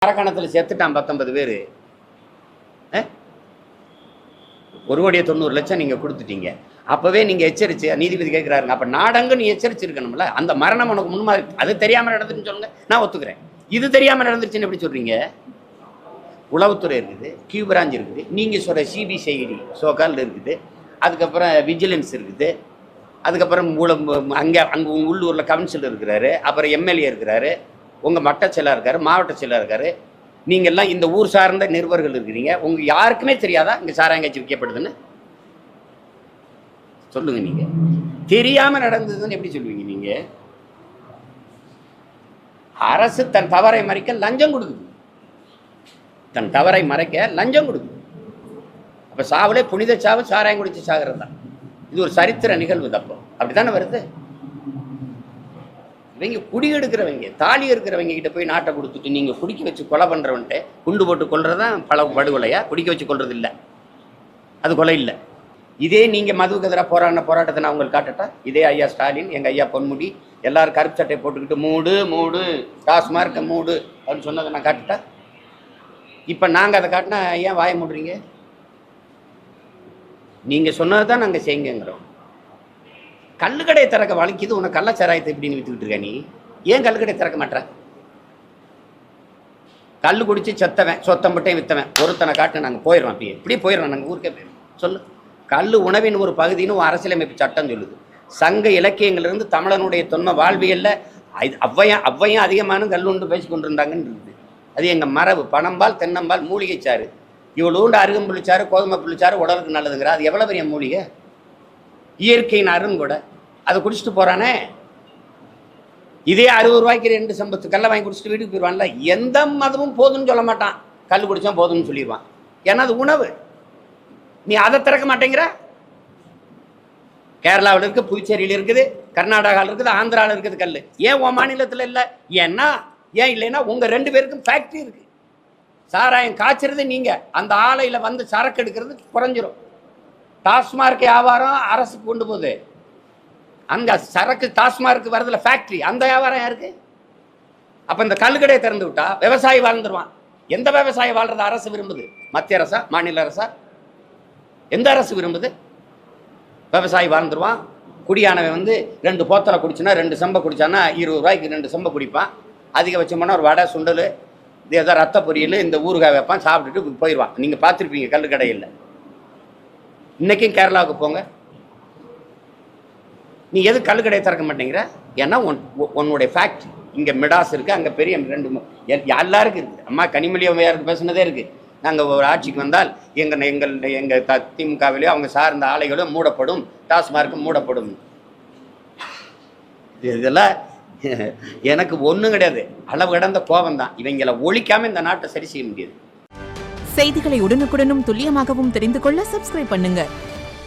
அரக்கணத்தில் செத்துட்டான் 19 பேர். 1,90,00,000 நீங்கள் கொடுத்துட்டீங்க. அப்போவே நீங்கள் எச்சரிச்சு நீதிபதி கேட்குறாருங்க. அப்போ நாடங்கு நீ எச்சரிச்சிருக்கணும்ல. அந்த மரணம் உனக்கு முன்மாதிரி. அது தெரியாமல் நடந்துன்னு சொல்லுங்க, நான் ஒத்துக்கிறேன். இது தெரியாமல் நடந்துருச்சுன்னு எப்படி சொல்கிறீங்க? உளவுத்துறை இருக்குது, கியூ பிரான்ச் இருக்குது, நீங்கள் சொல்கிற சிபிசிஐடி சோகால் இருக்குது, அதுக்கப்புறம் விஜிலன்ஸ் இருக்குது, அதுக்கப்புறம் அங்கே உள்ளூரில் கவுன்சில் இருக்கிறாரு, அப்புறம் எம்எல்ஏ இருக்கிறாரு, உங்கள் மட்ட செயலாளர் இருக்காரு, மாவட்ட செயலாளர் இருக்காரு, நீங்கள்லாம் இந்த ஊர் சார்ந்த நிருபர்கள் இருக்கிறீங்க. உங்க யாருக்குமே தெரியாதா இங்கே சாராயங்காய்ச்சி விற்கப்படுதுன்னு? சொல்லுங்க. நீங்க தெரியாம நடந்ததுன்னு எப்படி சொல்லுவீங்க? நீங்க அரசு தன் தவறை மறைக்க லஞ்சம் கொடுக்குது. தன் தவறை மறைக்க லஞ்சம் கொடுக்குது. அப்ப சாவுலே புனித சாவு சாராயம் குடிச்சு சாகிறது தான். இது ஒரு சரித்திர நிகழ்வு. தப்போ அப்படித்தானே வருது. இவங்க குடி எடுக்கிறவங்க, தாலி இருக்கிறவங்க கிட்ட போய் நாட்டை கொடுத்துட்டு நீங்க குடிக்க வச்சு கொலை பண்றவன்ட்டு குண்டு போட்டு கொள்றதுதான் பல படுகொலையா? குடிக்க வச்சு கொள்றது இல்லை, அது கொலை இல்லை. இதே நீங்க மதுவுக்கு எதிராக போராட்டத்தை நான் உங்களுக்கு காட்டட்டா? இதே ஐயா ஸ்டாலின், எங்க ஐயா பொன்முடி எல்லாரும் கருப்பு சட்டை போட்டுக்கிட்டு மூடு மூடு டாஸ்மார்க்க மூடு அப்படின்னு சொன்னதை நான் காட்டுட்டா? இப்ப நாங்க அதை காட்டினா ஏன் வாய மூடுறீங்க? நீங்க சொன்னதுதான் நாங்க செய்யுங்கிறோம். கல்லுக்கடையை திறக்க வலிக்குது, உனக்கு கள்ளச்சாராயத்தை இப்படின்னு வித்துக்கிட்டு இருக்க. நீ ஏன் கல்லுக்கடையை திறக்க மாட்டேற? கல்லு குடிச்சு செத்தவன் சொத்தம்பட்டையும் வித்தவன் ஒருத்தனை காட்டு நாங்கள் போயிடுறோம். அப்படியே இப்படி போயிடுறோம், நாங்கள் ஊருக்கே போயிடுறோம். சொல்லு. கல் உணவின் ஒரு பகுதின்னு அரசியலமைப்பு சட்டம் சொல்லுது. சங்க இலக்கியங்களிலிருந்து தமிழனுடைய தொன்ம வாழ்வியல்ல அவ்வையும் அதிகமான கல்லுண்டு பேசி கொண்டிருந்தாங்கன்னு இருக்குது. அது எங்கள் மரபு. பனம்பால், தென்னம்பால், மூலிகை சாறு, இவ்வளோண்டு அருகம்புள்ளிச்சாறு, கோதுமை புள்ளிச்சாறு உடலுக்கு நல்லதுங்கிற. அது எவ்வளோ பெரிய மூலிகை, இயற்கையின் அருண் கூட. அதை குடிச்சிட்டு போறானே. இதே 60 ரூபாய்க்கு 2 சம்பத்து கல்லை வாங்கி குடிச்சிட்டு வீட்டுக்கு போயிடுவான்ல. எந்த மதமும் போதும்னு சொல்ல மாட்டான், கல் குடிச்சா போதும்னு சொல்லிடுவான். ஏன்னா அது உணவு. நீ அதை திறக்க மாட்டேங்கிற. கேரளாவில் இருக்கு, புதுச்சேரியில் இருக்குது, கர்நாடகாவில் இருக்குது, ஆந்திராவில் இருக்குது கல். ஏன் உன் மாநிலத்தில் இல்லை? ஏன் இல்லைன்னா உங்க 2 பேருக்கும் ஃபேக்டரி இருக்கு. சாராயம் காய்ச்சறது நீங்க, அந்த ஆலையில வந்து சரக்கு எடுக்கிறது குறைஞ்சிரும். டாஸ்மார்க் வியாபாரம் அரசு கொண்டு போகுது. அங்க சரக்கு டாஸ்மார்க் வரதுல ஃபேக்டரி, அந்த வியாபாரம் யாருக்கு? அப்ப இந்த கல்லுக்கடையை திறந்து விட்டா விவசாயி வாழ்ந்துருவான். எந்த விவசாயி வாழ்றத அரசு விரும்புது? மத்திய அரசா, மாநில அரசா? எந்த அரசு விரும்புது? விவசாயி வாழ்ந்துருவான். குடியானவன் வந்து 2 போத்தலை குடிச்சுன்னா 2 செம்பை குடிச்சான்னா 20 ரூபாய்க்கு 2 செம்பை குடிப்பான். அதிகபட்சமான ஒரு வடை, சுண்டல், ஏதோ ரத்த பொரியல், இந்த ஊறுகாய் வைப்பான், சாப்பிட்டுட்டு போயிடுவான். நீங்க பார்த்துருப்பீங்க கல்லுக்கடையில். இன்னைக்கும் கேரளாவுக்கு போங்க, நீ எது கல்லுக்கடையை திறக்க மாட்டேங்கிற? ஏன்னா உன்னுடைய ஃபேக்ட்ரி இங்கே மிடாஸ் இருக்குது, அங்கே பெரிய 2 எல்லாருக்கும் இருக்குது. அம்மா கனிமொழியாருக்கு பேசுனதே இருக்குது. நாங்கள் ஒரு ஆட்சிக்கு வந்தால் எங்கள் திமுகவிலையோ அவங்க சார்ந்த ஆலைகளோ மூடப்படும், டாஸ்மார்க்கும் மூடப்படும். இதெல்லாம் எனக்கு ஒன்றும் கிடையாது, அளவு கடந்த கோபம் தான். இவங்களை ஒழிக்காமல் இந்த நாட்டை சரி செய்ய முடியாது. செய்திகளை உடனுக்குடனும் துல்லியமாகவும் தெரிந்து கொள்ள சப்ஸ்கிரைப் பண்ணுங்க.